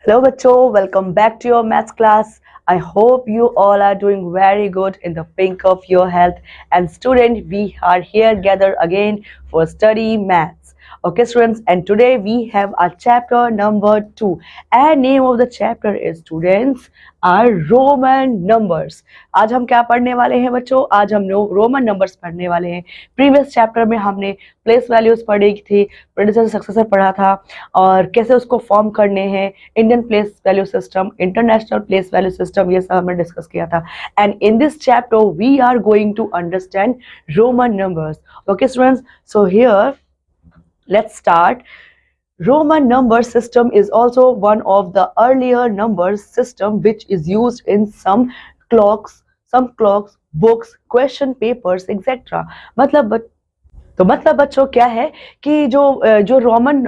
Hello, Bacho. Welcome back to your maths class. I hope you all are doing very good in the pink of your health. And student, we are here gathered again for study maths. Okay, students, and today we have our chapter number 2. And name of the chapter is students are Roman numbers. आज हम क्या पढ़ने वाले हैं बच्चों? आज हम लोग रोमन नंबर्स पढ़ने वाले हैं. प्रीवियस चैप्टर में हमने प्लेस वैल्यूज पढ़ी थी, प्रेडिसेसर सक्सेसर पढ़ा था और कैसे उसको फॉर्म करने हैं, Indian place value system, international place value system, ये सब हमने डिस्कस किया था. And in this chapter we are going to understand Roman numbers. Okay students, so here let's start. Roman number system is also one of the earlier number system which is used in some clocks, books, question papers, etc. मतलब बच्चों क्या है कि जो Roman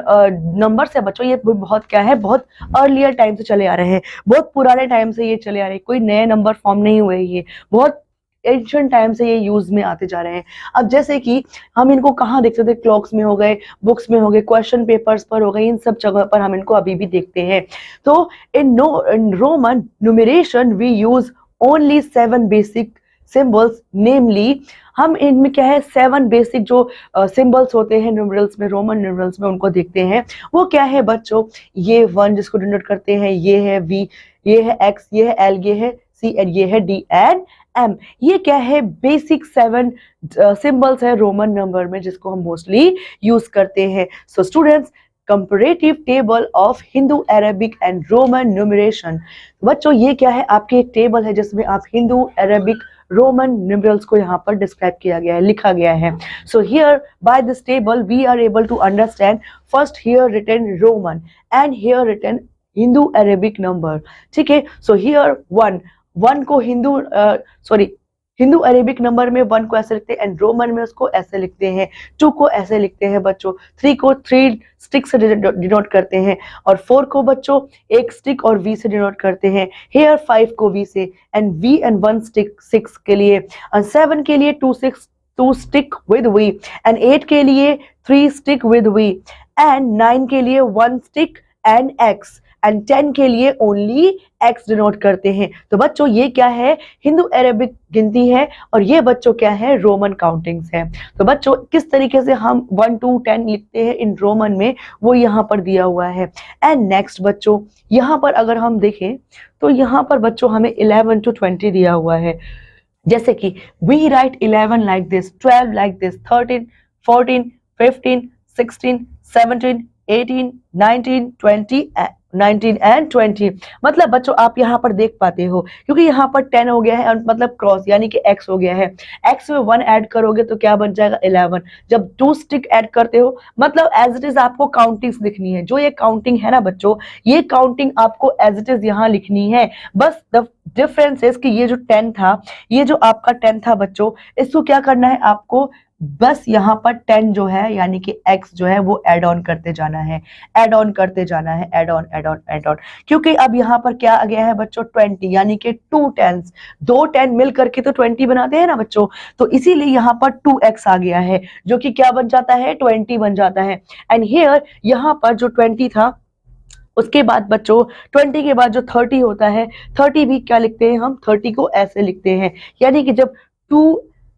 numbers है बच्चों, ये बहुत क्या है, बहुत अर्लियर टाइम से चले आ रहे हैं, बहुत पुराने टाइम से ये चले आ रहे हैं. कोई नए नंबर फॉर्म नहीं हुए, ये बहुत एंशिएंट टाइम से ये यूज में आते जा रहे हैं. अब जैसे कि हम इनको कहाँ देखते थे, क्लॉक्स में हो गए, बुक्स में हो गए, क्वेश्चन पेपर्स पर हो गए, इन सब जगह पर हम इनको अभी भी देखते हैं. तो in Roman numeration we use only 7 basic symbols, namely हम इनमें क्या है 7 बेसिक जो सिंबल्स होते हैं न्यूमरल्स में, रोमन न्यूमरल्स में, उनको देखते हैं. वो क्या है बच्चों, ये 1 जिसको डिनोट करते हैं, ये है V, ये है X, ये है L, ये है C एंड ये है D एंड M. ये क्या है, बेसिक 7 सिंबल्स है रोमन नंबर में जिसको हम मोस्टली यूज करते हैं. So students, comparative table of Hindu, Arabic and Roman numeration. बच्चों ये क्या है, आपकी एक टेबल है जिसमें आप हिंदू, अरेबिक, रोमन न्यूमरल्स को यहाँ पर डिस्क्राइब किया गया है, लिखा गया है. So here by this table we are able to understand first here written Roman and here written Hindu Arabic number. ठीक है. सो हियर 1 को हिंदू अरेबिक नंबर में 1 को ऐसे लिखते हैं एंड रोमन में उसको ऐसे लिखते हैं. 2 को ऐसे लिखते हैं बच्चों. 3 को 3 स्टिक से डिनोट करते हैं और 4 को बच्चों 1 स्टिक और V से डिनोट करते हैं. हेयर 5 को V से एंड V एंड 1 स्टिक 6 के लिए, और 7 के लिए 2 स्टिक विद V एंड 8 के लिए 3 स्टिक विद V एंड 9 के लिए 1 स्टिक एंड X एंड 10 के लिए ओनली X डिनोट करते हैं. तो बच्चों ये क्या है, हिंदू अरेबिक गिनती है और ये बच्चों क्या है, रोमन काउंटिंग्स है. तो बच्चों किस तरीके से हम 1 to 10 लिखते हैं इन रोमन में, वो यहाँ पर दिया हुआ है. एंड नेक्स्ट बच्चों, यहाँ पर अगर हम देखें तो यहाँ पर बच्चों हमें 11 to 20 दिया हुआ है. जैसे कि we write 11 like this, 12 like this, 13, 14, 15, 16, 17, 18, 19, 20 19 and 20. मतलब बच्चों आप यहाँ पर देख पाते हो क्योंकि यहाँ पर 10 हो गया है, मतलब क्रॉस यानी कि X हो गया है. X में 1 ऐड करोगे तो क्या बन जाएगा, 11. जब 2 स्टिक ऐड करते हो, मतलब एज इट इज आपको काउंटिंग्स लिखनी है. जो ये काउंटिंग है ना बच्चों, ये काउंटिंग आपको एज इट इज यहाँ लिखनी है. बस द डिफरेंस इज कि ये जो 10 था, ये जो आपका 10 था बच्चों, इसको क्या करना है आपको, बस यहाँ पर 10 जो है यानी कि X जो है वो ऐड ऑन करते जाना है, ऐड ऑन करते जाना है, add on add on add on. क्योंकि अब यहाँ पर क्या आ गया है बच्चों, 20 यानी कि 2 10s, 2 10 मिल करके तो 20 बनाते हैं ना बच्चों. तो इसीलिए यहाँ पर 2X आ गया है जो कि क्या बन जाता है, 20 बन जाता है. एंड हियर यहाँ पर जो 20 था, उसके बाद बच्चों 20 के बाद जो 30 होता है, 30 भी क्या लिखते हैं हम, 30 को ऐसे लिखते हैं. यानी कि जब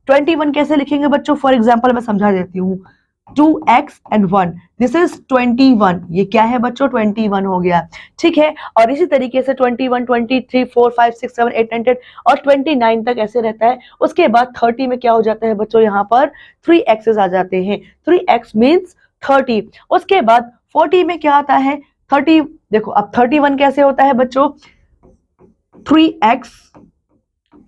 21 कैसे लिखेंगे बच्चों, फॉर एग्जांपल मैं समझा देती हूँ. 2X and 1, this is 21. ये क्या है बच्चों, 21 हो गया. ठीक है. और इसी तरीके से 21, 23, 4, 5, 6, 7, 8, 9, 10 और 29 तक ऐसे रहता है. उसके बाद 30 में क्या हो जाता है बच्चों, यहाँ पर 3X's आ जाते हैं. 3X means 30. उसके बाद 40 में क्या आता है, 30. देखो अब 31 कैसे होता है बच्चों, 3X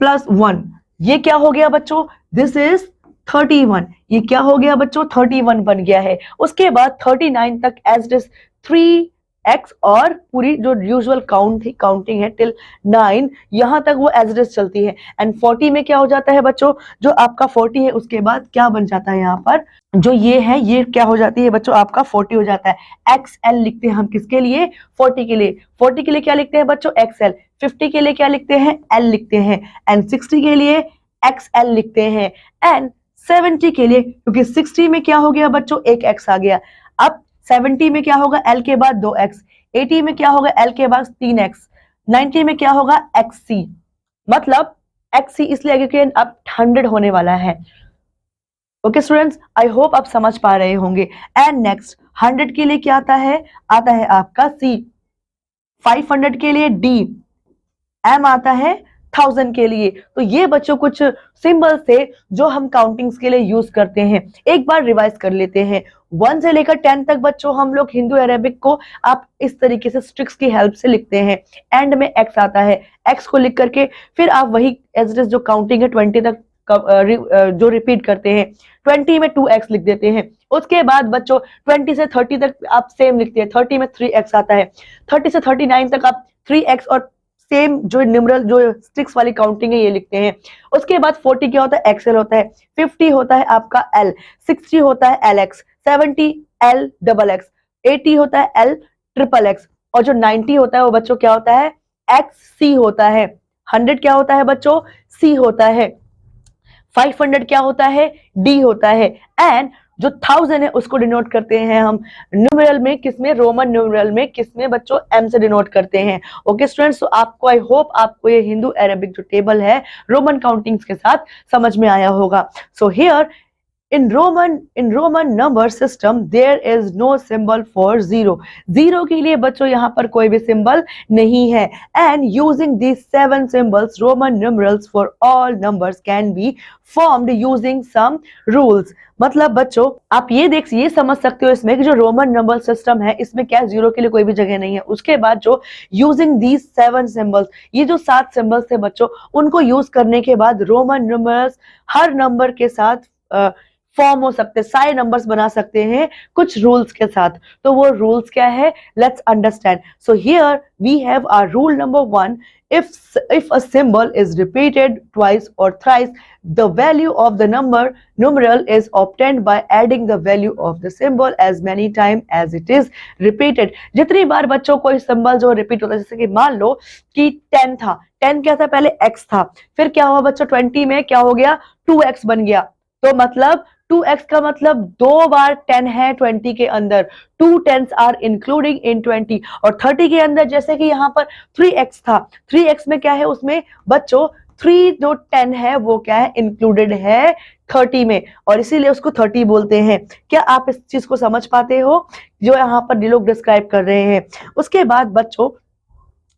प्लस 1. ये क्या हो गया बच्चों, दिस इज 31. ये क्या हो गया बच्चों, 31 बन गया है. उसके बाद 39 तक एज इट 3X और पूरी जो यूजुअल काउंटिंग है टिल 9, यहां तक वो एज इट चलती है. एंड 40 में क्या हो जाता है बच्चों, जो आपका 40 है उसके बाद क्या बन जाता है, यहाँ पर जो ये है ये क्या हो जाती है बच्चों, आपका 40 हो जाता है. XL लिखते हैं हम किसके लिए, 40 के लिए. 40 के लिए क्या लिखते हैं बच्चों, XL. 50 के लिए क्या लिखते हैं, L लिखते हैं. एंड 60 के लिए XL लिखते हैं. एंड 70 के लिए, क्योंकि 60 में क्या हो गया बच्चों, एक X आ गया. अब 70 में क्या होगा L के बाद 2x, 80 में क्या होगा L के बाद 3x, 90 में क्या होगा xc, मतलब xc इसलिए क्योंकि अब 100 होने वाला है। ओके स्टूडेंट्स, आई होप आप समझ पा रहे होंगे। एंड नेक्स्ट 100 के लिए क्या आता है आपका C, 500 के लिए D, M आता है 1000 के लिए। तो ये बच्चों कुछ सिंबल्स थे जो हम काउंटिंग्स के लिए यूज करते हैं। एक बार रिवाइज कर लेते हैं। 1 से लेकर 10 तक बच्चों हम लोग हिंदू अरेबिक को आप इस तरीके से स्ट्रिक्स की हेल्प से लिखते हैं। एंड में x आता है, x को लिख करके फिर आप वही एज इट इज जो काउंटिंग है 20 तक जो रिपीट करते हैं। 20 में 2x लिख देते हैं। उसके बाद बच्चों 20 से 30 तक आप सेम लिखते हैं। 30 में 3x आता है। 30 से 39 तक आप 3x और सेम जो न्यूमरल जो स्टिक्स वाली काउंटिंग है ये लिखते हैं। उसके बाद 40 क्या होता है एक्सएल होता है, 50 होता है आपका एल, 60 होता है L x, 70 L double x, 80 होता है एल ट्रिपल एक्स, और जो 90 होता है वो बच्चों क्या होता है एक्स सी होता है। 100 क्या होता है बच्चों सी होता है। 500 क्या होता है डी होता है। एंड जो 1000 है उसको डिनोट करते हैं हम न्यूमेरल में, किसमें रोमन न्यूमेरल में, किसमें बच्चों एम से डिनोट करते हैं। ओके स्टूडेंट्स, तो आपको आई होप आपको ये हिंदू अरेबिक जो टेबल है रोमन काउंटिंग्स के साथ समझ में आया होगा। So here in Roman number system there is no symbol for zero. Zero के लिए बच्चों यहाँ पर कोई भी सिंबल नहीं है। And using these 7 symbols Roman numerals for all numbers can be formed using some rules. मतलब बच्चों आप ये समझ सकते हो इसमें कि जो रोमन नंबर सिस्टम है इसमें क्या जीरो के लिए कोई भी जगह नहीं है। उसके बाद जो यूजिंग दीज 7 सिंबल्स, ये जो 7 सिंबल्स थे बच्चों उनको यूज करने के बाद रोमन नंबर्स हर नंबर के साथ फॉर्म हो सकते हैं, सारे नंबर्स बना सकते हैं कुछ रूल्स के साथ। तो वो रूल्स क्या है let's understand. So here we have our rule number 1, if a symbol is repeated twice or thrice the value of the numeral is obtained by adding the value of the symbol as many times as it is repeated. जितनी बार बच्चों कोई symbol जो repeat होता है, जैसे कि मान लो कि 10 था, 10 क्या था पहले x था, फिर क्या हुआ बच्चों 20 में क्या हो गया 2x बन गया। तो मतलब 2x का मतलब 2 बार 10 है 20 के अंदर, 2 10s आर इंक्लूडिंग इन 20। और 30 के अंदर जैसे कि यहाँ पर 3x था, 3x में क्या है उसमें बच्चों 3 जो 10 है वो क्या है इंक्लूडेड है 30 में, और इसीलिए उसको 30 बोलते हैं। क्या आप इस चीज को समझ पाते हो जो यहाँ पर लोग डिस्क्राइब कर रहे हैं। उसके बाद बच्चों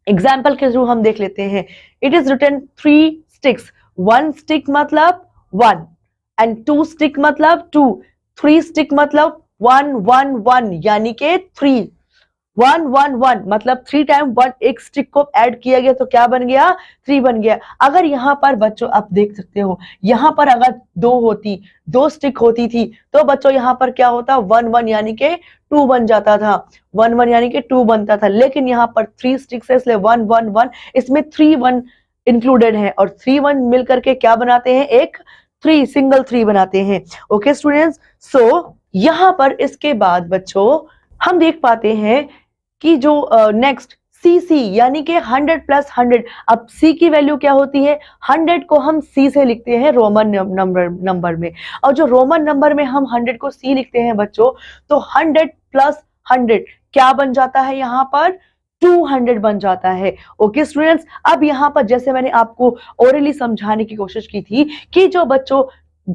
एग्जाम्पल के थ्रू हम देख लेते हैं। It is written 3 sticks, 1 stick मतलब 1 एंड 2 स्टिक मतलब 2, 3 स्टिक मतलब 1 1 1 यानी के 3, 1 1 1 मतलब 3 टाइम 1, एक स्टिक को ऐड किया गया तो क्या बन गया 3 बन गया। अगर यहाँ पर बच्चों आप देख सकते हो यहाँ पर अगर 2 स्टिक होती थी तो बच्चों यहाँ पर क्या होता 1 1 यानी के 2 बन जाता था, 1 1 यानी के 2 बनता था। लेकिन यहाँ पर 3 स्टिक्स है इसलिए 1 1 1, इसमें 3 1 इंक्लूडेड है और 3 1 मिलकर के क्या बनाते हैं एक 3 सिंगल 3 बनाते हैं। ओके स्टूडेंट्स, सो यहाँ पर इसके बाद बच्चों हम देख पाते हैं कि जो नेक्स्ट CC यानी कि 100 + 100। अब C की वैल्यू क्या होती है 100 को हम C से लिखते हैं रोमन नंबर में, और जो रोमन नंबर में हम 100 को C लिखते हैं बच्चों तो 100 + 100 क्या बन जाता है यहाँ पर 200 बन जाता है। ओके स्टूडेंट्स, अब यहाँ पर जैसे मैंने आपको ओरली समझाने की कोशिश की थी कि जो बच्चों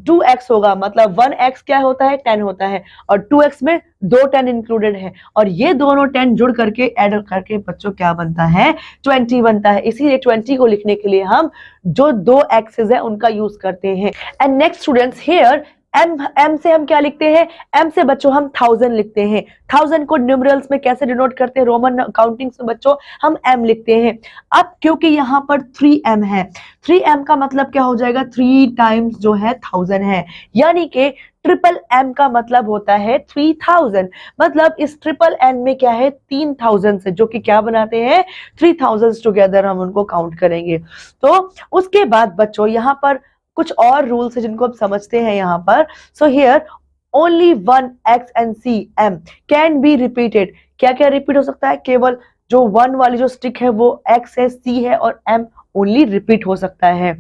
2x होगा मतलब 1x क्या होता है 10 होता है, और 2x में 2 10 इंक्लूडेड है, और ये दोनों 10 जुड़ करके ऐड करके बच्चों क्या बनता है 20 बनता है। इसीलिए 20 को लिखने के लिए हम जो 2 एक्सेस है उनका यूज करते हैं। And next students here M से हम क्या लिखते हैं, M से बच्चों हम 1000 लिखते हैं। 1000 को न्यूमरल्स में कैसे डिनोट करते हैं रोमन काउंटिंग्स में बच्चों हम M लिखते हैं। अब क्योंकि यहाँ पर 3M है, 3M का मतलब क्या हो जाएगा 3 टाइम्स जो है 1000 है, यानी कि ट्रिपल M का मतलब होता है 3000। मतलब इस ट्रिपल N में क्या है 3000 से जो कि क्या बनाते हैं 3000 टुगेदर हम उनको काउंट करेंगे। तो उसके बाद बच्चों यहाँ पर कुछ और रूल्स है जिनको आप समझते हैं यहाँ पर। So here only 1 x and c m can be repeated. क्या क्या रिपीट हो सकता है, केवल जो 1 वाली जो स्टिक है वो x है, c है और m ओनली रिपीट हो सकता है।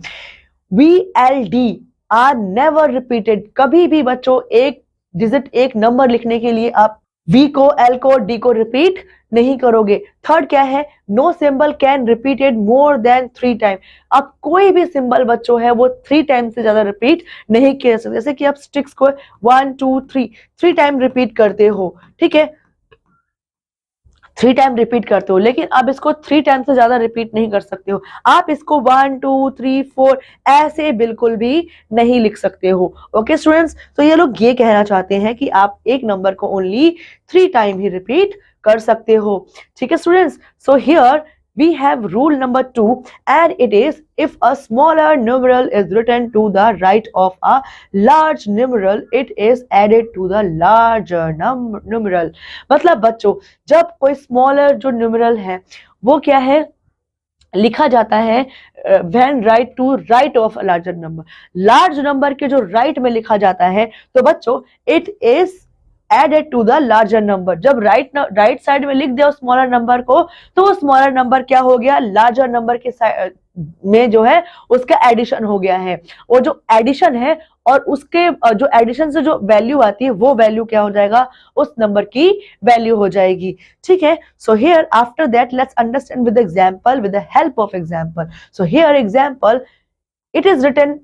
v l d are never repeated. कभी भी बच्चों एक डिजिट एक नंबर लिखने के लिए आप वी को, एल को, डी को रिपीट नहीं करोगे। थर्ड क्या है, no symbol can repeated more than 3 time. अब कोई भी सिंबल बच्चों है वो 3 टाइम से ज्यादा रिपीट नहीं किया सकते। जैसे कि आप स्टिक्स को 1 2 3 टाइम रिपीट करते हो, ठीक है, 3 टाइम रिपीट करते हो, लेकिन अब इसको 3 टाइम से ज्यादा रिपीट नहीं कर सकते हो। आप इसको 1 2 3 4 ऐसे बिल्कुल भी नहीं लिख सकते हो। ओके स्टूडेंट्स, तो ये लोग ये कहना चाहते हैं कि आप एक नंबर को ओनली 3 टाइम ही रिपीट कर सकते हो। ठीक है students, so here we have rule number 2, and it is if a smaller numeral is written to the right of a large numeral, it is added to the larger numeral। मतलब बच्चों, जब कोई smaller जो numeral है वो क्या है, लिखा जाता है when write to right of a larger number, large number के जो राइट में लिखा जाता है, तो बच्चों it is added to the larger number. जब राइट साइड में लिख दिया स्मॉलर नंबर को, तो वो स्मॉलर नंबर क्या हो गया, लार्जर नंबर के में जो है उसका एडिशन हो गया है। और जो एडिशन है और उसके जो एडिशन से जो वैल्यू आती है वो वैल्यू क्या हो जाएगा, उस नंबर की वैल्यू हो जाएगी। ठीक है, so here after that let's understand with example, with the help of example. So here example, it is written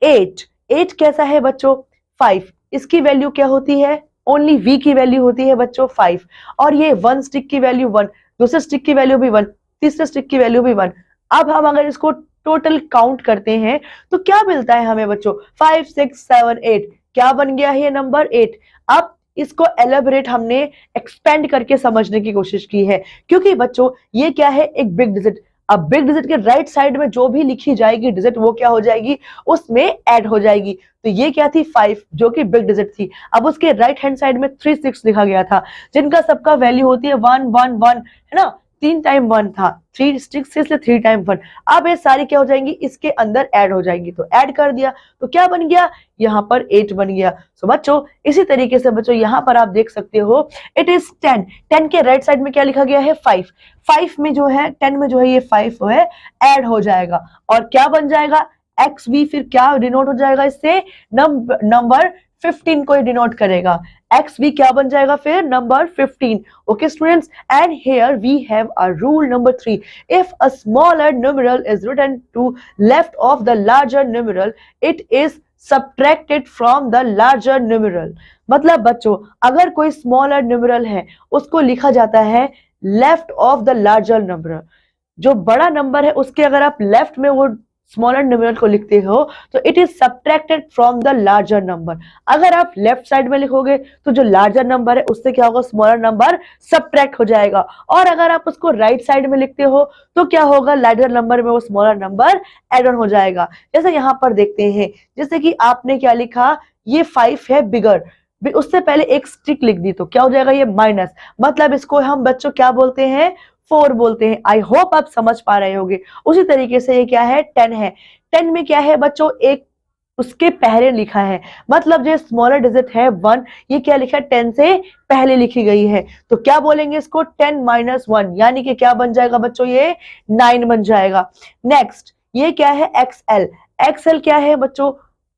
8। 8 कैसा है बच्चों, 5। इसकी वैल्यू क्या होती है, ओनली v की वैल्यू होती है बच्चों 5। और ये 1 स्टिक की वैल्यू 1, दूसरे स्टिक की वैल्यू भी 1, तीसरे स्टिक की वैल्यू भी 1। अब हम अगर इसको टोटल काउंट करते हैं तो क्या मिलता है हमें बच्चों, 5 6 7 8। क्या बन गया है ये नंबर 8। अब इसको एलेबोरेट हमने एक्सपेंड करके समझने की कोशिश की है, क्योंकि बच्चों ये क्या है, एक बिग डिजिट। अब बिग डिजिट के राइट साइड में जो भी लिखी जाएगी डिजिट वो क्या हो जाएगी, उसमें ऐड हो जाएगी। तो ये क्या थी, 5 जो कि बिग डिजिट थी। अब उसके राइट हैंड साइड में 3 6 लिखा गया था, जिनका सबका वैल्यू होती है 1 1 1, है ना, 3 टाइम 1 था, 3 6 इसलिए 3 टाइम 1। अब ये सारी क्या हो जाएंगी, इसके अंदर ऐड हो जाएंगी, तो ऐड कर दिया तो क्या बन गया, यहाँ पर 8 बन गया। सो बच्चों इसी तरीके से बच्चों यहाँ पर आप देख सकते हो इट इज 10। 10 के राइट साइड में क्या लिखा गया है, 5। 5 में जो है 10 में जो है ये 5 जो है ऐड हो जाएगा और क्या बन जाएगा, एक्स वी। फिर क्या डिनोट हो जाएगा इससे, नंबर 15 को डिनोट करेगा। एक्स वी क्या बन जाएगा फिर, number 15। Okay students, and here we have a rule number 3, if a smaller numeral is written to left of the larger numeral, it is subtracted from the larger numeral. मतलब बच्चों अगर कोई smaller numeral है उसको लिखा जाता है left of the larger number, जो बड़ा नंबर है उसके अगर आप लेफ्ट में वो स्मॉलर न्यूमरल को लिखते हो तो it is subtracted from the larger number. अगर आप लेफ्ट साइड में लिखोगे तो जो लार्जर नंबर है उससे क्या होगा, स्मॉलर नंबर सबट्रैक्ट हो जाएगा। और अगर आप उसको राइट साइड में लिखते हो तो क्या होगा, लार्जर नंबर में वो स्मॉलर नंबर एड ऑन हो जाएगा। जैसे यहाँ पर देखते हैं, जैसे कि आपने क्या लिखा, ये 5 है बिगर, उससे पहले एक स्टिक लिख दी तो क्या हो जाएगा, ये माइनस। मतलब इसको हम बच्चों क्या बोलते हैं, 4 बोलते हैं। आई होप आप समझ पा रहे होंगे। उसी तरीके से ये क्या है, 10 है। 10 में क्या है बच्चों, एक उसके पहले लिखा है, मतलब जो स्मॉलर डिजिट है 1, ये क्या लिखा है, 10 से पहले लिखी गई है। तो क्या बोलेंगे इसको, 10 - 1, यानी कि क्या बन जाएगा बच्चों, ये 9 बन जाएगा। नेक्स्ट ये क्या है, एक्सएल। एक्सएल क्या है बच्चों,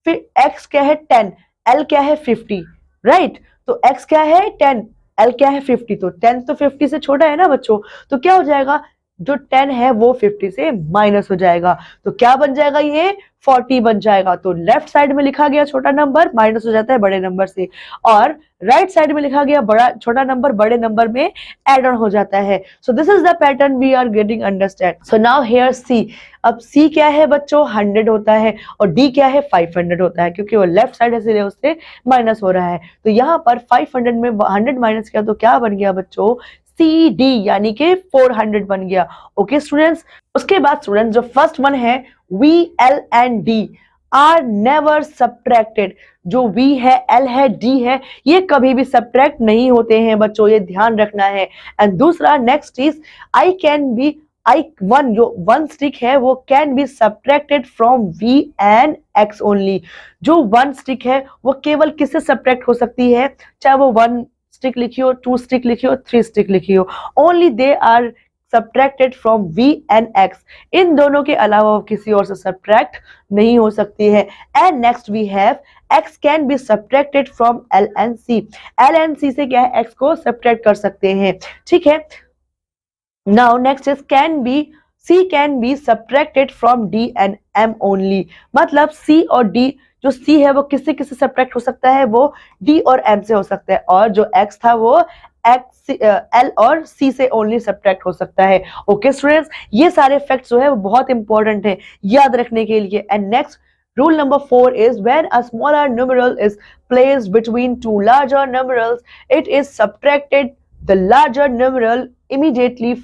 फिर एक्स क्या है 10, एल क्या है 50, राइट। तो एक्स क्या है 10, एल क्या है 50, तो 10 तो 50 से छोटा है ना बच्चों, तो क्या हो जाएगा, जो 10 है वो 50 से माइनस हो जाएगा, तो क्या बन जाएगा, ये 40 बन जाएगा। तो लेफ्ट साइड में लिखा गया छोटा नंबर माइनस हो जाता है बड़े नंबर से, और राइट साइड में लिखा गया बड़ा छोटा नंबर बड़े नंबर में एड ऑन हो जाता है। So this is the pattern we are getting understand. So now here see, अब सी क्या है बच्चों, 100 होता है, और डी क्या है, 500 होता है, क्योंकि वो लेफ्ट साइड है इसलिए उससे माइनस हो रहा है। तो यहाँ पर 500 में 100 माइनस किया तो क्या बन गया बच्चों, सी डी, यानी कि 400 बन गया। ओके स्टूडेंट्स, उसके बाद स्टूडेंट्स जो फर्स्ट वन है, V L and D R never subtracted. जो v है, l है, d है, ये कभी भी सबट्रैक्ट नहीं होते हैं बच्चों, ये ध्यान रखना है। एंड दूसरा next is I can be, I1 जो 1 स्टिक है वो can be subtracted from v and x only. जो 1 स्टिक है वो केवल किससे सबट्रैक्ट हो सकती है, चाहे वो 1 स्टिक लिखी हो, 2 स्टिक लिखी हो, 3 स्टिक लिखी हो, only they are subtracted from v and x. इन दोनों के अलावा वो किसी और से subtract नहीं हो सकती है. And next we have x can be subtracted from l and c. l and c से क्या है, x को subtract कर सकते हैं. ठीक है. Now next is c can be subtracted from d and m only. मतलब c और d, जो c है वो किससे किससे सब्ट्रैक्ट हो सकता है, वो d और m से हो सकता है, और जो x था वो l और c से ओनली सब्ट्रैक्ट हो सकता है. ओके स्टूडेंट्स, ये सारे फैक्ट्स जो है वो बहुत इंपॉर्टेंट है याद रखने के लिए. And next rule number 4 is when a smaller numeral is placed between two larger numerals, it is subtracted the larger numeral immediately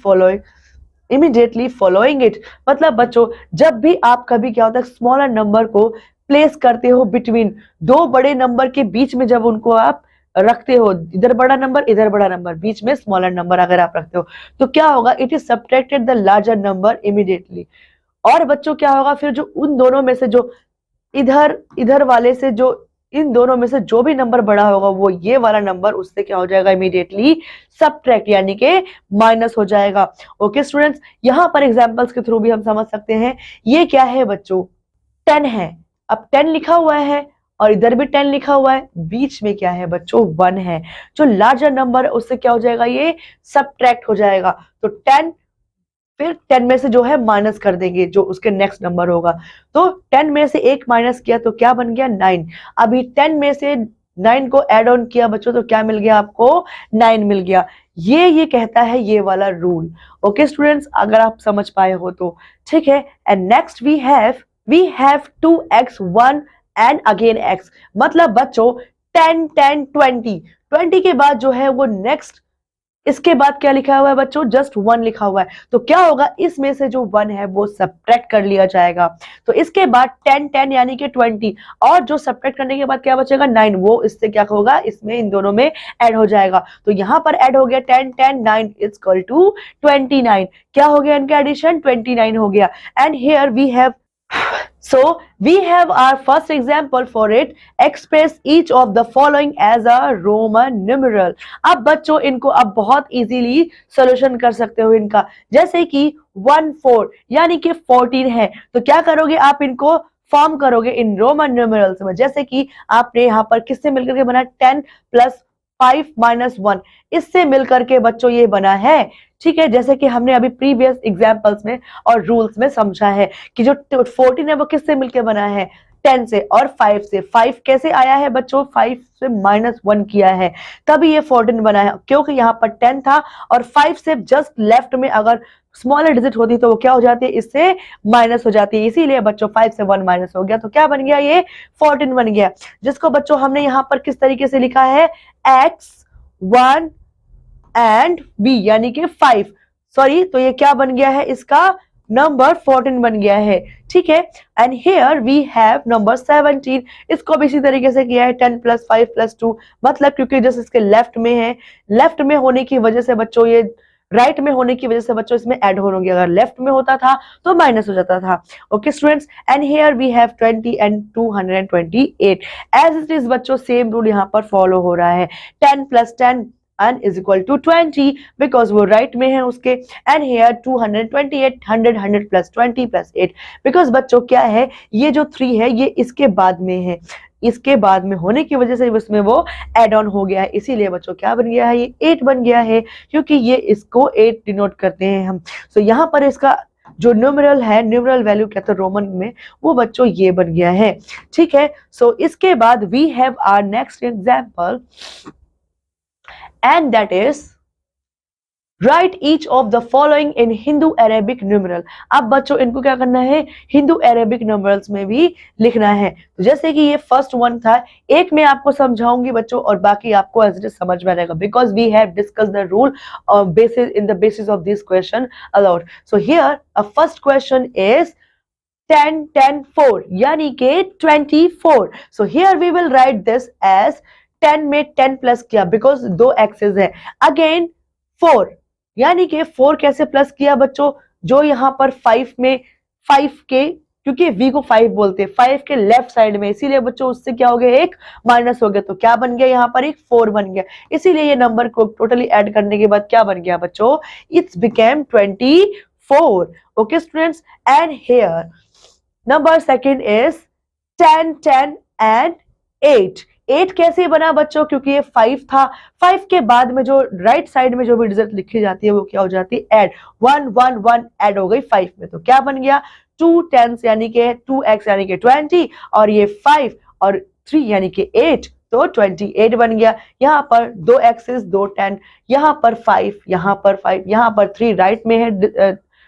following it. मतलब बच्चों, जब भी आप कभी क्या होता है स्मॉलर नंबर को प्लेस करते हो बिटवीन दो बड़े नंबर के बीच में, जब उनको आप रखते हो, इधर बड़ा नंबर इधर बड़ा नंबर, बीच में स्मॉलर नंबर अगर आप रखते हो, तो क्या होगा, it is subtracted the larger number immediately. और बच्चों क्या होगा फिर, जो उन दोनों में से जो इधर वाले से जो इन दोनों में से जो भी नंबर बड़ा होगा वो ये वाला नंबर उससे क्या हो जाएगा, इमीडिएटली सब्ट्रैक्ट यानी कि माइनस हो जाएगा. ओके स्टूडेंट्स, यहां पर एग्जांपल्स के थ्रू भी हम समझ सकते हैं. ये क्या है बच्चों, 10 है. अब 10 लिखा हुआ है और इधर भी 10 लिखा हुआ है, बीच में क्या है बच्चों, 1 है. जो लार्जर नंबर है उससे क्या हो जाएगा, ये सब्ट्रैक्ट हो जाएगा. तो 10 फिर 10 में से जो है माइनस कर देंगे जो उसके नेक्स्ट नंबर होगा. तो 10 में से 1 माइनस किया तो क्या बन गया, 9. अभी 10 में से 9 को ऐड ऑन किया बच्चों तो क्या मिल गया आपको, 9 मिल गया. ये कहता है ये वाला रूल. ओके स्टूडेंट्स, अगर आप समझ पाए हो तो ठीक है. And next we have 2x 1 and again x. मतलब बच्चों 10 10 20 के बाद जो है वो नेक्स्ट, इसके बाद क्या लिखा हुआ है बच्चों, जस्ट 1 लिखा हुआ है. तो क्या होगा, इसमें से जो 1 है वो सब्ट्रैक्ट कर लिया जाएगा. तो इसके बाद 10 10 यानी कि 20, और जो सब्ट्रैक्ट करने के बाद क्या बचेगा, 9, वो इससे क्या होगा, इसमें इन दोनों में ऐड हो जाएगा. तो यहां पर ऐड हो गया 10 10 9 इज इक्वल टू 29. क्या हो गया इनका एडिशन, 29 हो गया. And here we have our first example for it. Express each of the following as a Roman numeral. अब बच्चों इनको अब बहुत इजीली सॉल्यूशन कर सकते हो इनका. जैसे कि 1 4 यानी कि 14 है, तो क्या करोगे आप, इनको फॉर्म करोगे इन रोमन न्यूमरल्स में. जैसे कि आपने यहाँ पर किससे मिलकर के बना, 10 प्लस 5 माइनस 1, इससे मिलकर के बच्चों ये बना है. ठीक है, जैसे कि हमने अभी प्रीवियस एग्जांपल्स में और रूल्स में समझा है कि जो 14 है वो किससे मिलकर बना है, 10 से, और 5 से. 5 कैसे आया है बच्चों, 5 से माइनस 1 किया है तभी ये 14 बना है, क्योंकि यहाँ पर 10 था और 5 से जस्ट लेफ्ट में अगर स्मॉलर डिजिट होती तो वो क्या हो जाती है, इससे माइनस हो जाती है. इसीलिए बच्चों 5 से 1 माइनस हो गया तो क्या बन गया, ये 14 बन गया. जिसको बच्चों हमने यहाँ पर किस तरीके से लिखा है, x 1 एंड b यानी कि 5, सॉरी, तो ये क्या बन गया है, इसका नंबर 14 बन गया है. ठीक है. And here we have number 17. इसको भी इसी तरीके से किया है, 10 प्लस 5 प्लस 2. मतलब क्योंकि जैसे इसके लेफ्ट में है, लेफ्ट में होने की वजह से बच्चों ये राइट में होने की वजह से बच्चों इसमें ऐड होंगे, अगर लेफ्ट में होता था तो माइनस हो जाता था. Okay students, and here we have 20 and 228. As it is बच्चों सेम रूल यहाँ पर फॉलो हो रहा है. 10 plus 10 and is equal to 20 because वो राइट में है उसके. एंड here 228 100 प्लस 20 प्लस 8 बिकॉज बच्चों क्या है, ये जो 3 है ये इसके बाद में है, इसके बाद में होने की वजह से उसमें वो एड ऑन हो गया है, इसीलिए बच्चों क्या बन गया है, ये 8 बन गया है, क्योंकि ये इसको 8 डिनोट करते हैं हम. सो यहाँ पर इसका जो न्यूमरल है, न्यूमरल वैल्यू कहते हैं रोमन में, वो बच्चों ये बन गया है. ठीक है. सो इसके बाद we have our next example and that is write each of the following in Hindu Arabic numeral. अब बच्चों इनको क्या करना है, हिंदू अरेबिक न्यूमरल्स में भी लिखना है. तो जैसे कि ये फर्स्ट वन था, एक में आपको समझाऊंगी बच्चों और बाकी आपको एज इट इज समझ में आएगा, because we have discuss the rule basis in the basis of this question allowed. So here a first question is 10 10 4 यानी कि 24. So here we will write this as 10 में 10 प्लस किया because 2 access है. Again 4 यानी कि 4 कैसे plus किया बच्चों, जो यहाँ पर 5 में 5 के क्योंकि v को 5 बोलते हैं, 5 के लेफ्ट साइड में, इसीलिए बच्चों उससे क्या हो गया, एक माइनस हो गया, तो क्या बन गया यहाँ पर, एक 4 बन गया। इसीलिए ये नंबर को टोटली ऐड करने के बाद क्या बन गया बच्चों, it's became 24। Okay students, and here number second is 10, 10 and 8। 8 कैसे बना बच्चों, क्योंकि ये 5 था, 5 के बाद में जो राइट साइड में जो भी डिजिट लिखी जाती है वो क्या हो जाती है, ऐड, 1 1 1 ऐड हो गई 5 में, तो क्या बन गया, 2 10 यानी कि 2x यानी कि 20, और ये 5 और 3 यानी कि 8, तो 28 बन गया। यहाँ पर 2 एक्सेस 2 10, यहाँ पर 5, यहाँ पर 5, यहाँ पर 3 राइट में है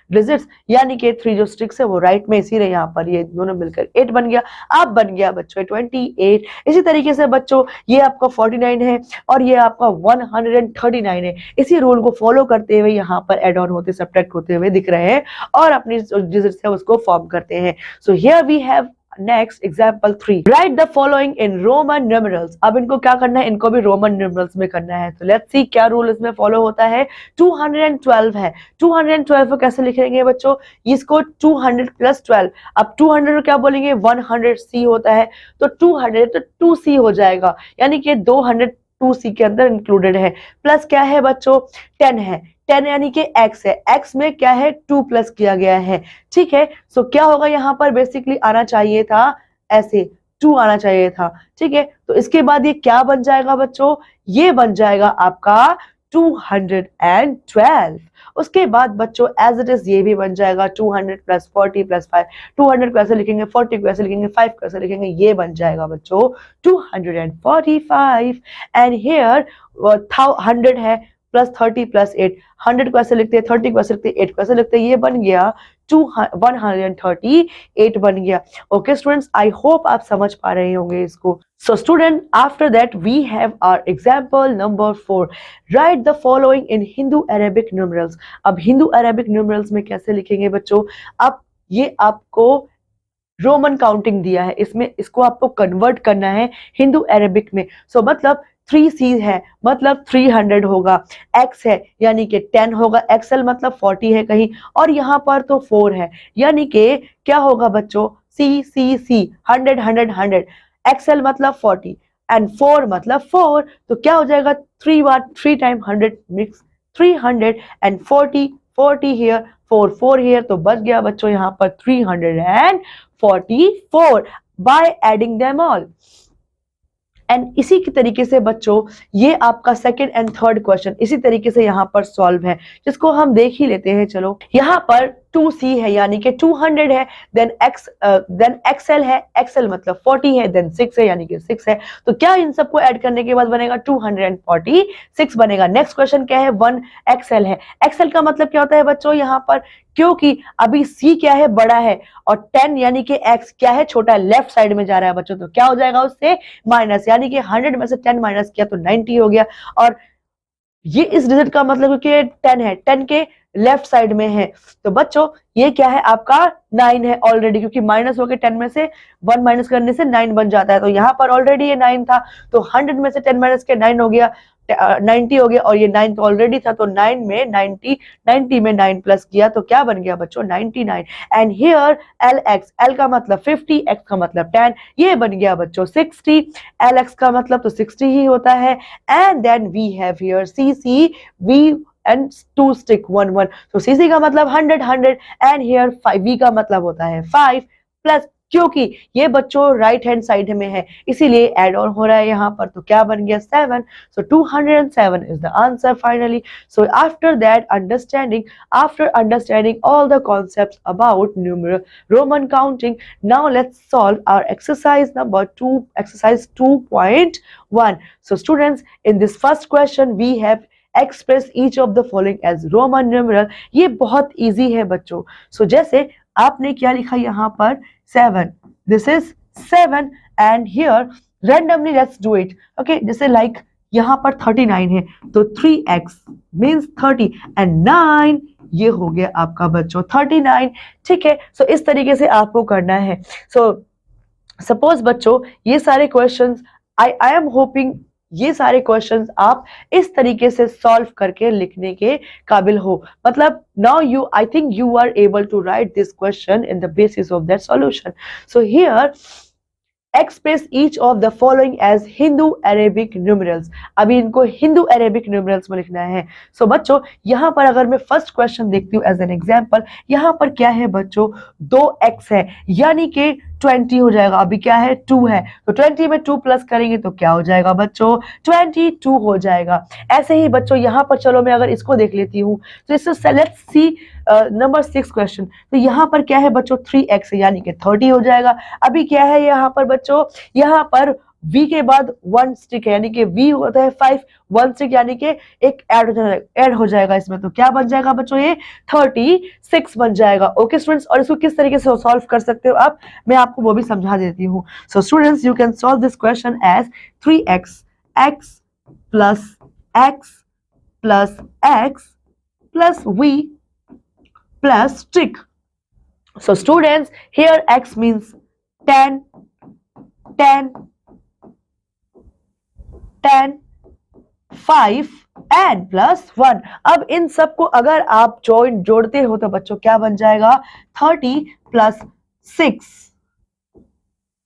डिजिट्स, यानी कि 3 जो स्टिक्स है वो राइट में, इसीलिए यहाँ पर ये दोनों मिलकर 8 बन गया। अब बन गया बच्चों 28। इसी तरीके से बच्चों ये आपका 49 है और ये आपका 139 है। इसी रूल को फॉलो करते हुए यहाँ पर एड ऑन होते, सब्ट्रैक्ट होते हुए दिख रहे हैं और अपनी डिजिट्स है उसको फॉर्म करते हैं। So here we have next example 3, write the following in Roman numerals. अब इनको क्या करना है, इनको भी रोमन न्यूमरल्स में करना है। तो लेट्स सी क्या रूल इसमें फॉलो होता है। 212 है, 212 को कैसे लिखेंगे बच्चों, इसको 200 प्लस 12, अब 200 क्या बोलेंगे, 100c होता है, तो 200 तो 2c हो जाएगा, यानी कि 200 2c के अंदर इंक्लूडेड है। प्लस क्या है बच्चों, 10 है, 10 यानी कि x है, x में क्या है 2 प्लस किया गया है, ठीक है। सो क्या होगा यहाँ पर, बेसिकली आना चाहिए था ऐसे 2 आना चाहिए था, ठीक है। तो इसके बाद ये क्या बन जाएगा बच्चों, ये बन जाएगा आपका 212। उसके बाद बच्चों एज इट इज ये भी बन जाएगा 200 प्लस 40 प्लस 5। 200 कैसे लिखेंगे, 40 कैसे लिखेंगे, 5 कैसे लिखेंगे, ये बन जाएगा बच्चों 245। एंड हियर 100 है प्लस 30 प्लस 8, 100 को ऐसे लिखते हैं, 30 को ऐसे लिखते हैं, 8 को ऐसे लिखते हैं, ये बन गया 138 बन गया। ओके स्टूडेंट्स, आई होप आप समझ पा रहे होंगे इसको। So student, after that we have our example number 4, write the following in Hindu Arabic numerals. अब हिंदू अरेबिक न्यूमरल्स में कैसे लिखेंगे बच्चों, अब ये आपको रोमन काउंटिंग दिया है, इसमें इसको आपको कन्वर्ट करना है हिंदू अरेबिक में। सो मतलब 3c है मतलब 300 होगा, x है यानी कि 10 होगा, xl मतलब 40 है कहीं, और यहाँ पर तो 4 है, यानी कि क्या होगा बच्चों, c 100 100 100, xl मतलब 40 एंड 4 मतलब 4, तो क्या हो जाएगा 3 time 100 mix 300 and 40 40 here 4 here, तो बच गया बच्चों यहाँ पर 344 by adding them all. And इसी की तरीके से बच्चों ये आपका सेकंड एंड थर्ड क्वेश्चन इसी तरीके से यहाँ पर सॉल्व है, जिसको हम देख ही लेते हैं। चलो यहाँ पर 2c है यानी कि 200 है, देन xl है, xl मतलब 40 है, देन 6 है यानी कि 6 है, तो क्या इन सबको ऐड करने के बाद बनेगा 246 बनेगा। नेक्स्ट क्वेश्चन क्या है, 1xl है, xl का मतलब क्या होता है बच्चों यहाँ पर, क्योंकि अभी c क्या है बड़ा है और 10 यानी कि x क्या है छोटा, लेफ्ट साइड में जा रहा है बच्चों, तो क्या हो जाएगा उससे माइनस, यानी कि 100 में से 10 माइनस किया तो 90 हो गया। और ये इस डिजिट का मतलब क्योंकि 10 है, 10 के लेफ्ट साइड में है, तो बच्चों ये क्या है आपका 9 है ऑलरेडी, क्योंकि माइनस होके 10 में से 1 माइनस करने से 9 बन जाता है, तो यहाँ पर ऑलरेडी ये 9 था, तो 100 में से 10 माइनस के 9 हो गया, 90 हो गया, और ये 9 तो ऑलरेडी था, तो 9 में 90 में 9 प्लस किया तो क्या बन गया बच्चों 99। एंड हियर l का मतलब 50, x का मतलब 10, ये बन गया बच्चों 60, lx का मतलब तो 60 ही होता है। And then we have here cc, v and 2 stick 1 1, तो cc का मतलब 100 एंड हियर 5v का मतलब होता है 5 प्लस, क्योंकि ये बच्चों राइट हैंड साइड में है इसीलिए एड ऑन हो रहा है यहाँ पर, तो क्या बन गया 7, so 207 is the answer finally. So after that after understanding all the concepts about numeral Roman counting, now let's solve our exercise number 2, exercise 2.1. So students, in this first question we have express each of the following as Roman numeral. ये बहुत easy है बच्चों। So जैसे आपने क्या लिखा यहाँ पर 7, this is 7 and here randomly let's do it, okay। जैसे like यहाँ पर 39 है तो 3x means 30 and 9 ये हो गया आपका बच्चों 39, ठीक है। So इस तरीके से आपको करना है। So suppose बच्चों ये सारे questions I am hoping ये सारे क्वेश्चंस आप इस तरीके से सॉल्व करके लिखने के काबिल हो। मतलब now you, I think you are able to write this question in the basis of that solution. So here express each of the following as Hindu Arabic numerals. अभी इनको हिंदू अरेबिक न्यूमरल्स में लिखना है। सो बच्चों यहाँ पर अगर मैं फर्स्ट क्वेश्चन देखती हूँ एज एन एग्जांपल, यहाँ पर क्या है बच्चों, 2x है यानी कि 20 हो जाएगा। अभी क्या है, 2 है, तो 20 में 2 प्लस करेंगे तो क्या हो जाएगा बच्चों, 22 हो जाएगा। ऐसे ही बच्चों यहाँ पर चलो मैं अगर इसको देख लेती हूँ, तो इससे लेट्स सी नंबर 6 क्वेश्चन। तो यहाँ पर क्या है बच्चों, 3x है यानी कि 30 हो जाएगा। अभी क्या है यहाँ पर बच्चों, यहाँ पर v के बाद 1 स्टिक है यानी कि v होता है 5, 1 स्टिक यानी कि एक ऐड हो जाएगा इसमें, तो क्या बन जाएगा बच्चों, ये 36 बन जाएगा। ओके स्टूडेंट्स, और इसको किस तरीके से सॉल्व कर सकते हो आप, मैं आपको वो भी समझा देती हूँ। So students, you can solve this question as 3x x plus x plus x plus v plus stick. So students, here x means 10, 10, 10, 5 and plus 1। अब इन सबको अगर आप जोड़ते हो तो बच्चों क्या बन जाएगा, 30 plus 6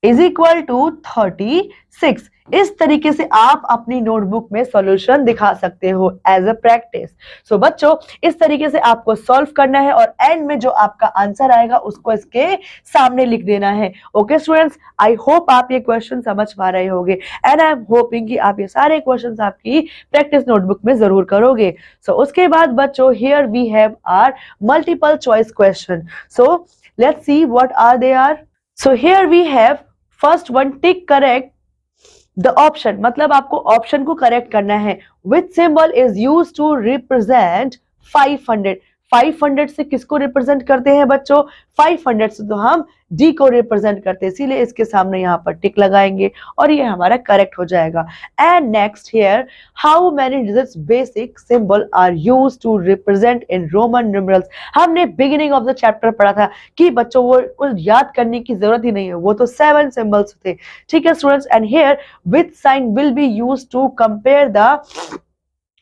इज इक्वल टू 36। इस तरीके से आप अपनी नोटबुक में सॉल्यूशन दिखा सकते हो एज अ प्रैक्टिस। सो बच्चों, इस तरीके से आपको सॉल्व करना है और एंड में जो आपका आंसर आएगा उसको इसके सामने लिख देना है। ओके स्टूडेंट्स, आई होप आप ये क्वेश्चन समझ पा रहे होंगे एंड आई एम होपिंग कि आप ये सारे क्वेश्चंस आपकी प्रैक्टिस नोटबुक में जरूर करोगे। सो उसके बाद बच्चों, here we have are multiple choice question. So let's see what are they are. So here we have first one, tick correct the option, मतलब आपको ऑप्शन को करेक्ट करना है। Which symbol is use to represent 500। 500 से किसको represent करते हैं बच्चों, 500 से तो हम डी को रिप्रेजेंट करते हैं, इसीलिए इसके सामने यहाँ पर टिक लगाएंगे और ये हमारा करेक्ट हो जाएगा। And next here, how many digits basic symbol are used to represent in Roman numerals. हमने बिगिनिंग ऑफ द चैप्टर पढ़ा था कि बच्चों वो कुछ याद करने की जरूरत ही नहीं है, वो तो 7 सिंबल्स थे। ठीक है students, and here which sign will be used to compare the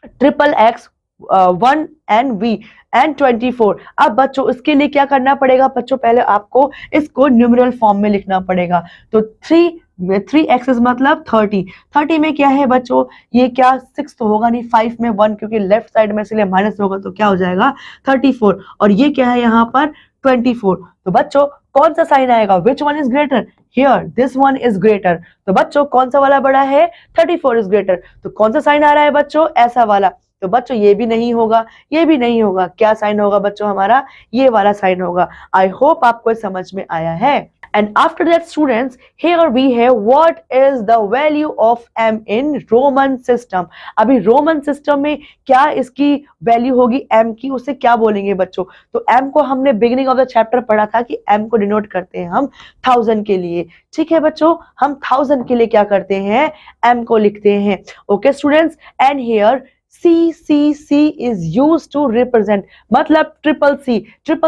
triple X 1 and v and 24। अब बच्चों इसके लिए क्या करना पड़ेगा बच्चों, पहले आपको इसको न्यूमेरल फॉर्म में लिखना पड़ेगा। तो 3x मतलब 30 में क्या है बच्चों, ये क्या 6 तो होगा नहीं, 5 में 1 क्योंकि लेफ्ट साइड में इसलिए माइनस होगा, तो क्या हो जाएगा 34, और ये क्या है यहाँ पर 24। तो बच्चों कौन सा साइन आएगा, which one is greater, here this one is greater. तो बच्चों कौन सा वाला बड़ा है, 34 इज ग्रेटर। तो कौन सा साइन आ रहा है बच्चों, ऐसा वाला। तो बच्चों ये भी नहीं होगा, ये भी नहीं होगा, क्या साइन होगा बच्चों हमारा, ये वाला साइन होगा। आई होप आपको समझ में आया है। And after that students, here we have what is the value of m in Roman system। अभी रोमन सिस्टम में क्या इसकी वैल्यू होगी m की, उसे क्या बोलेंगे बच्चों। तो m को हमने बिगिनिंग ऑफ द चैप्टर पढ़ा था कि m को डिनोट करते हैं हम 1000 के लिए। ठीक है बच्चों, हम 1000 के लिए क्या करते हैं, m को लिखते हैं। Okay students, and here C is used to represent, मतलब ट्रिपल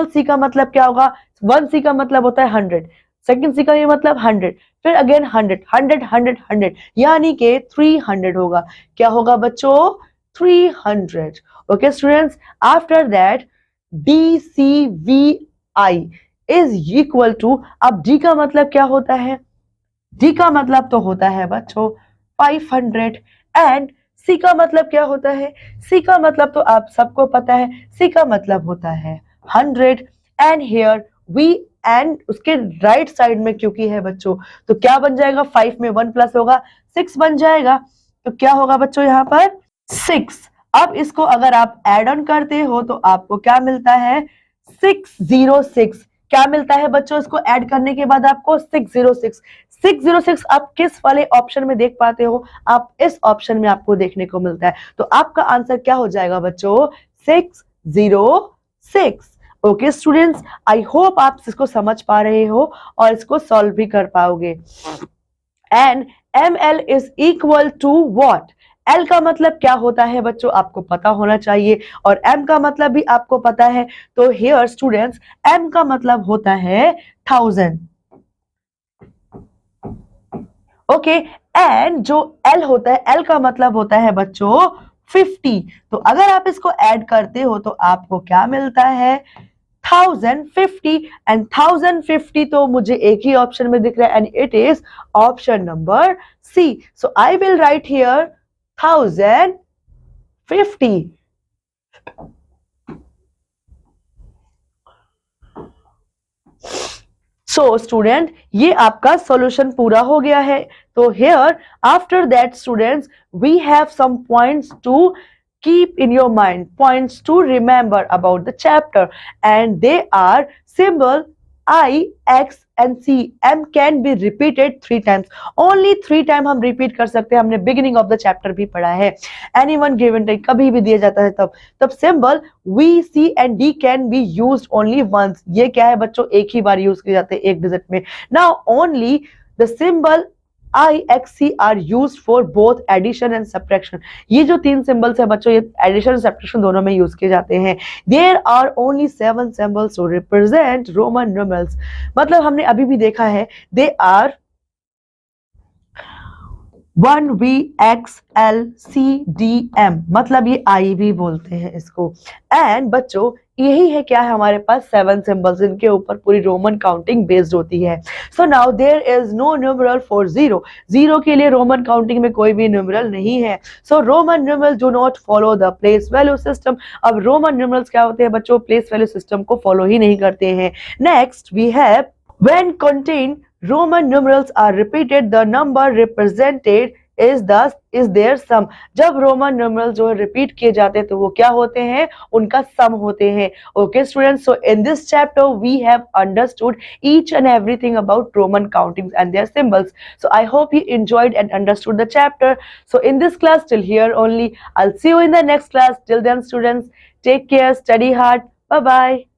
सी का मतलब क्या होगा, 1C का मतलब होता है 100, सेकंड सी का ये मतलब 100, फिर अगेन 100 यानी कि 300 होगा। क्या होगा बच्चों, 300। Okay students, after that DCVI is equal to, अब D का मतलब क्या होता है, D का मतलब तो होता है बच्चों 500 एंड C का मतलब क्या होता है, C का मतलब तो आप सबको पता है, C का मतलब होता है 100 एंड हियर V एंड उसके राइट साइड में क्योंकि है बच्चों, तो क्या बन जाएगा, 5 में 1 प्लस होगा 6 बन जाएगा। तो क्या होगा बच्चों यहाँ पर 6। अब इसको अगर आप एड ऑन करते हो तो आपको क्या मिलता है, 606। क्या मिलता है बच्चों, इसको ऐड करने के बाद आपको 606 आप किस वाले ऑप्शन में देख पाते हो, आप इस ऑप्शन में आपको देखने को मिलता है। तो आपका आंसर क्या हो जाएगा बच्चों, 606। ओके स्टूडेंट्स, आई होप आप इसको समझ पा रहे हो और इसको सॉल्व भी कर पाओगे। And ml is equal to what, L का मतलब क्या होता है बच्चों, आपको पता होना चाहिए, और M का मतलब भी आपको पता है। तो हियर स्टूडेंट्स, M का मतलब होता है 1000। ओके, एंड जो एल होता है, एल का मतलब होता है बच्चों 50। तो अगर आप इसको ऐड करते हो तो आपको क्या मिलता है 1050, एंड 1050 तो मुझे एक ही ऑप्शन में दिख रहा है, and it is option number C. So I will write here 1050। So student, ये आपका सॉल्यूशन पूरा हो गया है। तो here after that students, we have some points to keep in your mind, points to remember about the chapter, and they are symbol I, X and C. M can be repeated 3 times. Only 3 time हम repeat कर सकते हैं। हमने beginning of the chapter भी पढ़ा है। Anyone given time, कभी भी दिया जाता है तब symbol V, C and D can be used only once. ये क्या है बच्चों, एक ही बार यूज किए जाते हैं एक डिजिट में। Now only the symbol I, X, C are used for both addition and subtraction. ये जो 3 सिंबल्स है बच्चों, ये एडिशन और सब्ट्रैक्शन दोनों में यूज किए जाते हैं। There are only 7 symbols to represent Roman numerals. मतलब हमने अभी भी देखा है, they are 1 V X L C D M, मतलब ये I भी बोलते हैं इसको। एंड बच्चों यही है क्या है, हमारे पास 7 सिंबल्स, इनके ऊपर पूरी रोमन काउंटिंग बेस्ड होती है। So now there is no numeral for zero. Zero के लिए रोमन काउंटिंग में कोई भी न्यूमरल नहीं है। So Roman numerals do not follow the place value system. अब रोमन न्यूमरल्स क्या होते हैं बच्चों, प्लेस वैल्यू सिस्टम को फॉलो ही नहीं करते हैं। Next we have when contained Roman numerals are repeated, the number represented is their sum. जब रोमन न्यूमरल जो है रिपीट किए जाते हैं तो वो क्या होते हैं, उनका सम होते हैं। Okay students, so in this chapter we have understood each and everything about Roman countings and their symbols. So I hope you enjoyed and understood the chapter. So in this class till here only. I'll see you in the next class. Till then students, take care, study hard. Bye bye.